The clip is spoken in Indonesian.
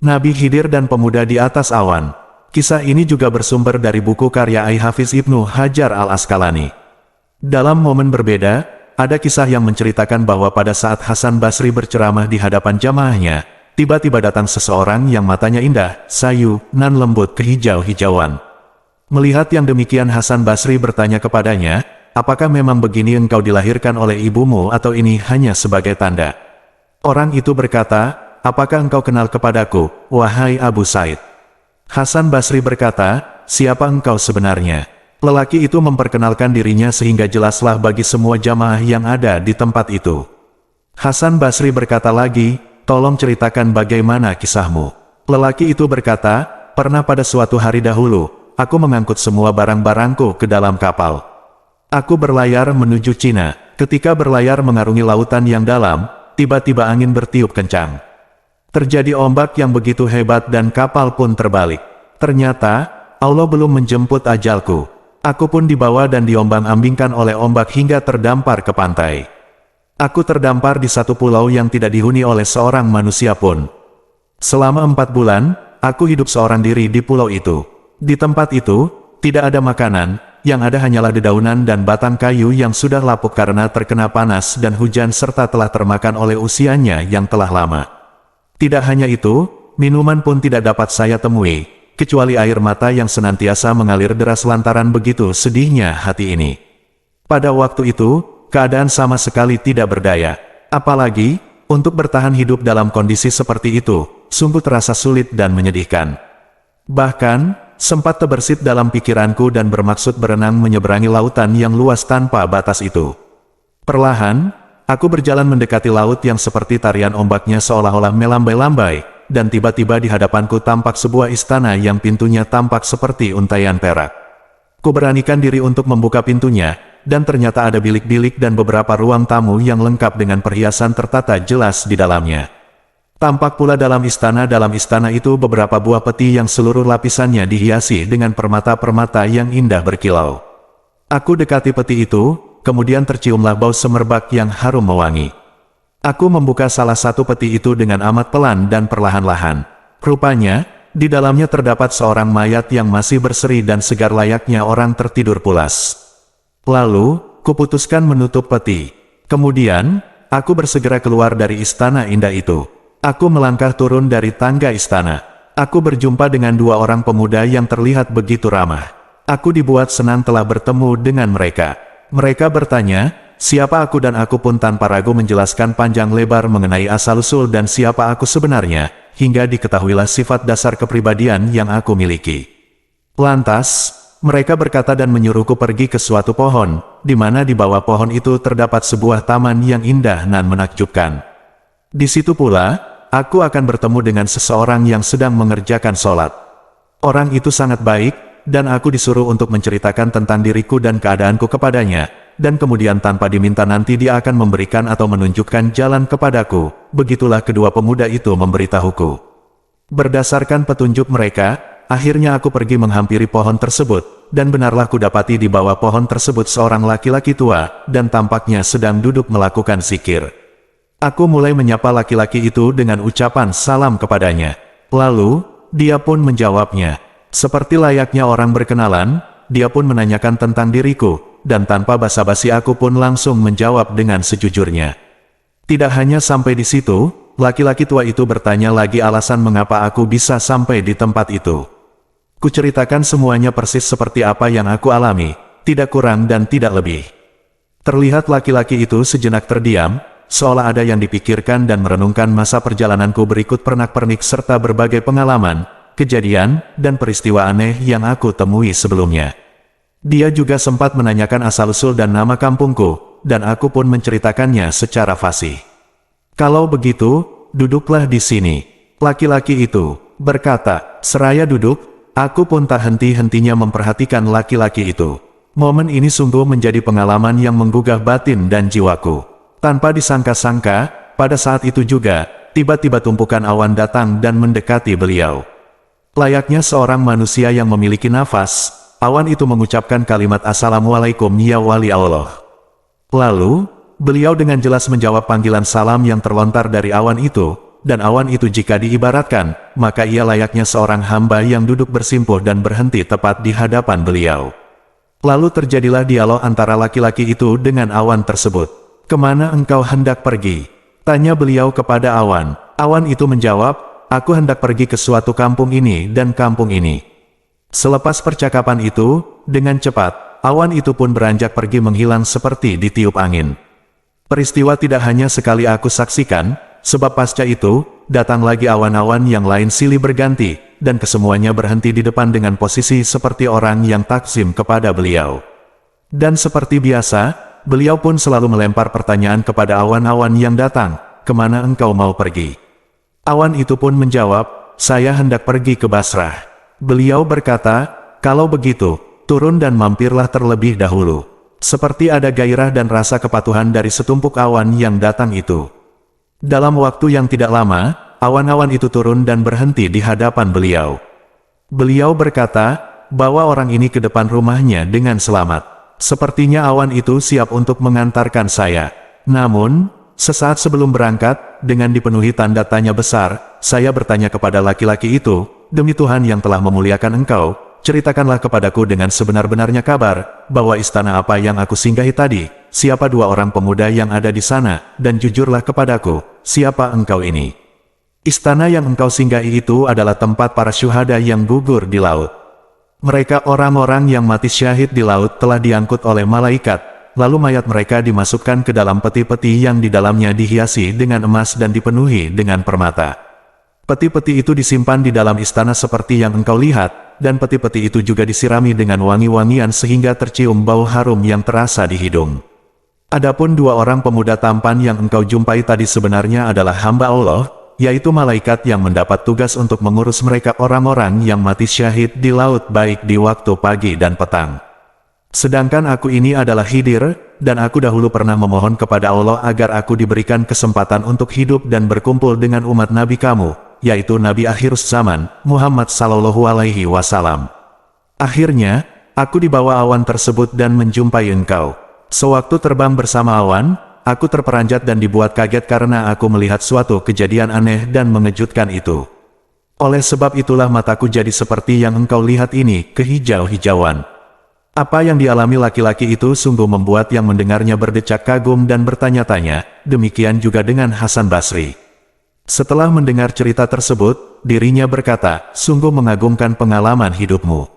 Nabi Khidir dan Pemuda di Atas Awan. Kisah ini juga bersumber dari buku karya Ai-Hafiz Ibnu Hajar al-Asqalani. Dalam momen berbeda, ada kisah yang menceritakan bahwa pada saat Hasan Basri berceramah di hadapan jamaahnya, tiba-tiba datang seseorang yang matanya indah, sayu, nan lembut kehijau-hijauan. Melihat yang demikian, Hasan Basri bertanya kepadanya, "Apakah memang begini engkau dilahirkan oleh ibumu atau ini hanya sebagai tanda?" Orang itu berkata, "Apakah engkau kenal kepadaku, wahai Abu Said?" Hasan Basri berkata, "Siapa engkau sebenarnya?" Lelaki itu memperkenalkan dirinya sehingga jelaslah bagi semua jamaah yang ada di tempat itu. Hasan Basri berkata lagi, "Tolong ceritakan bagaimana kisahmu." Lelaki itu berkata, "Pernah pada suatu hari dahulu, aku mengangkut semua barang-barangku ke dalam kapal. Aku berlayar menuju Cina. Ketika berlayar mengarungi lautan yang dalam, tiba-tiba angin bertiup kencang. Terjadi ombak yang begitu hebat dan kapal pun terbalik. Ternyata, Allah belum menjemput ajalku. Aku pun dibawa dan diombang-ambingkan oleh ombak hingga terdampar ke pantai. Aku terdampar di satu pulau yang tidak dihuni oleh seorang manusia pun. Selama 4 bulan, aku hidup seorang diri di pulau itu. Di tempat itu, tidak ada makanan, yang ada hanyalah dedaunan dan batang kayu yang sudah lapuk karena terkena panas dan hujan serta telah termakan oleh usianya yang telah lama. Tidak hanya itu, minuman pun tidak dapat saya temui, kecuali air mata yang senantiasa mengalir deras lantaran begitu sedihnya hati ini. Pada waktu itu, keadaan sama sekali tidak berdaya. Apalagi, untuk bertahan hidup dalam kondisi seperti itu, sungguh terasa sulit dan menyedihkan. Bahkan, sempat terbersit dalam pikiranku dan bermaksud berenang menyeberangi lautan yang luas tanpa batas itu. Perlahan, aku berjalan mendekati laut yang seperti tarian ombaknya seolah-olah melambai-lambai, dan tiba-tiba di hadapanku tampak sebuah istana yang pintunya tampak seperti untaian perak. Kuberanikan diri untuk membuka pintunya, dan ternyata ada bilik-bilik dan beberapa ruang tamu yang lengkap dengan perhiasan tertata jelas di dalamnya. Tampak pula dalam istana itu beberapa buah peti yang seluruh lapisannya dihiasi dengan permata-permata yang indah berkilau. Aku dekati peti itu, kemudian terciumlah bau semerbak yang harum mewangi. Aku membuka salah satu peti itu dengan amat pelan dan perlahan-lahan. Rupanya, di dalamnya terdapat seorang mayat yang masih berseri dan segar layaknya orang tertidur pulas. Lalu, kuputuskan menutup peti. Kemudian, aku bersegera keluar dari istana indah itu. Aku melangkah turun dari tangga istana. Aku berjumpa dengan 2 orang pemuda yang terlihat begitu ramah. Aku dibuat senang telah bertemu dengan mereka. Mereka bertanya, siapa aku, dan aku pun tanpa ragu menjelaskan panjang lebar mengenai asal-usul dan siapa aku sebenarnya, hingga diketahuilah sifat dasar kepribadian yang aku miliki. Lantas, mereka berkata dan menyuruhku pergi ke suatu pohon, di mana di bawah pohon itu terdapat sebuah taman yang indah dan menakjubkan. Di situ pula, aku akan bertemu dengan seseorang yang sedang mengerjakan sholat. Orang itu sangat baik, dan aku disuruh untuk menceritakan tentang diriku dan keadaanku kepadanya, dan kemudian tanpa diminta nanti dia akan memberikan atau menunjukkan jalan kepadaku. Begitulah kedua pemuda itu memberitahuku. Berdasarkan petunjuk mereka, akhirnya aku pergi menghampiri pohon tersebut, dan benarlah kudapati di bawah pohon tersebut seorang laki-laki tua, dan tampaknya sedang duduk melakukan zikir. Aku mulai menyapa laki-laki itu dengan ucapan salam kepadanya. Lalu, dia pun menjawabnya. Seperti layaknya orang berkenalan, dia pun menanyakan tentang diriku, dan tanpa basa-basi aku pun langsung menjawab dengan sejujurnya. Tidak hanya sampai di situ, laki-laki tua itu bertanya lagi alasan mengapa aku bisa sampai di tempat itu. Kuceritakan semuanya persis seperti apa yang aku alami, tidak kurang dan tidak lebih. Terlihat laki-laki itu sejenak terdiam, seolah ada yang dipikirkan dan merenungkan masa perjalananku berikut pernak-pernik serta berbagai pengalaman, kejadian, dan peristiwa aneh yang aku temui sebelumnya. Dia juga sempat menanyakan asal-usul dan nama kampungku, dan aku pun menceritakannya secara fasih. "Kalau begitu, duduklah di sini," laki-laki itu berkata. Seraya duduk, aku pun tak henti-hentinya memperhatikan laki-laki itu. Momen ini sungguh menjadi pengalaman yang menggugah batin dan jiwaku. Tanpa disangka-sangka, pada saat itu juga, tiba-tiba tumpukan awan datang dan mendekati beliau. Layaknya seorang manusia yang memiliki nafas, awan itu mengucapkan kalimat "Assalamualaikum ya wali Allah." Lalu, beliau dengan jelas menjawab panggilan salam yang terlontar dari awan itu, dan awan itu jika diibaratkan, maka ia layaknya seorang hamba yang duduk bersimpuh dan berhenti tepat di hadapan beliau. Lalu terjadilah dialog antara laki-laki itu dengan awan tersebut. "Kemana engkau hendak pergi?" tanya beliau kepada awan. Awan itu menjawab, "Aku hendak pergi ke suatu kampung ini dan kampung ini." Selepas percakapan itu, dengan cepat, awan itu pun beranjak pergi menghilang seperti ditiup angin. Peristiwa tidak hanya sekali aku saksikan, sebab pasca itu, datang lagi awan-awan yang lain silih berganti, dan kesemuanya berhenti di depan dengan posisi seperti orang yang takzim kepada beliau. Dan seperti biasa, beliau pun selalu melempar pertanyaan kepada awan-awan yang datang, "Kemana engkau mau pergi?" Awan itu pun menjawab, "Saya hendak pergi ke Basrah." Beliau berkata, "Kalau begitu, turun dan mampirlah terlebih dahulu." Seperti ada gairah dan rasa kepatuhan dari setumpuk awan yang datang itu. Dalam waktu yang tidak lama, awan-awan itu turun dan berhenti di hadapan beliau. Beliau berkata, "Bawa orang ini ke depan rumahnya dengan selamat. Sepertinya awan itu siap untuk mengantarkan saya." Namun, sesaat sebelum berangkat, dengan dipenuhi tanda tanya besar, saya bertanya kepada laki-laki itu, "Demi Tuhan yang telah memuliakan engkau, ceritakanlah kepadaku dengan sebenar-benarnya kabar, bahwa istana apa yang aku singgahi tadi, siapa dua orang pemuda yang ada di sana, dan jujurlah kepadaku, siapa engkau ini?" "Istana yang engkau singgahi itu adalah tempat para syuhada yang gugur di laut. Mereka orang-orang yang mati syahid di laut telah diangkut oleh malaikat, lalu mayat mereka dimasukkan ke dalam peti-peti yang di dalamnya dihiasi dengan emas dan dipenuhi dengan permata. Peti-peti itu disimpan di dalam istana seperti yang engkau lihat, dan peti-peti itu juga disirami dengan wangi-wangian sehingga tercium bau harum yang terasa di hidung. Adapun dua orang pemuda tampan yang engkau jumpai tadi sebenarnya adalah hamba Allah, yaitu malaikat yang mendapat tugas untuk mengurus mereka orang-orang yang mati syahid di laut baik di waktu pagi dan petang. Sedangkan aku ini adalah Khidir, dan aku dahulu pernah memohon kepada Allah agar aku diberikan kesempatan untuk hidup dan berkumpul dengan umat Nabi kamu, yaitu Nabi akhir zaman, Muhammad Sallallahu Alaihi Wasallam. Akhirnya, aku dibawa awan tersebut dan menjumpai engkau. Sewaktu terbang bersama awan, aku terperanjat dan dibuat kaget karena aku melihat suatu kejadian aneh dan mengejutkan itu. Oleh sebab itulah mataku jadi seperti yang engkau lihat ini, kehijau-hijauan." Apa yang dialami laki-laki itu sungguh membuat yang mendengarnya berdecak kagum dan bertanya-tanya, demikian juga dengan Hasan Basri. Setelah mendengar cerita tersebut, dirinya berkata, "Sungguh mengagumkan pengalaman hidupmu.